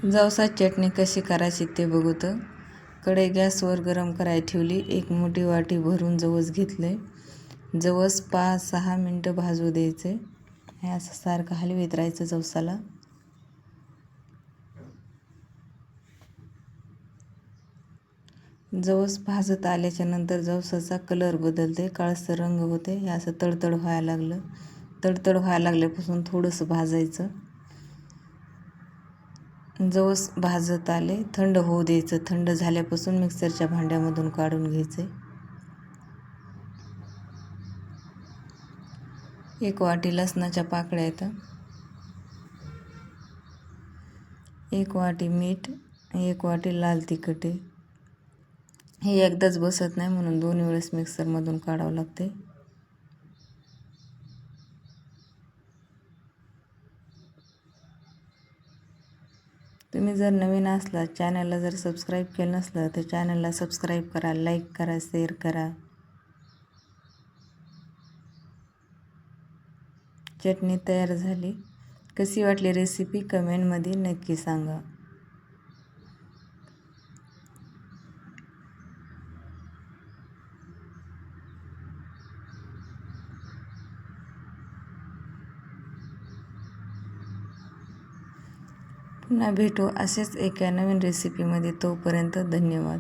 जवसा चटणी कशी करायची ते बघू. तर कढई गॅसवर गरम करायला ठेवली. एक मोठी वाटी भरून जवस घेतले. जवस 5-6 मिनटं भाजू द्यायचे. हे असं सारखं हलवीत राहायचं जवसाला. जवस भाजत आल्याच्या नंतर जवसाचा कलर बदलते, काळसर रंग होते. हे असं तडतड व्हायला लागलं. तडतड व्हायला लागल्यापासून थोडंसं भाजायचं. जवस भाजत आले, थंड होऊ द्यायचं. थंड झाल्यापासून मिक्सरच्या भांड्यामधून काढून घ्यायचे. 1 वाटी लसणाच्या पाकळ्या येतात, 1 वाटी मीठ, 1 वाटी लाल तिखट. हे एकदाच बसत नाही म्हणून 2 वेळेस मिक्सरमधून काढावं लागते. तुम्ही जर नवीन असला, चॅनलला जर सबस्क्राईब केलं नसलं तर चॅनलला सबस्क्राईब करा, लाईक करा, शेअर करा. चटणी तयार झाली. कशी वाटली रेसिपी कमेंटमध्ये नक्की सांगा. पुन्हा भेटू असेच एका नवीन रेसिपीमध्ये. तोपर्यंत धन्यवाद.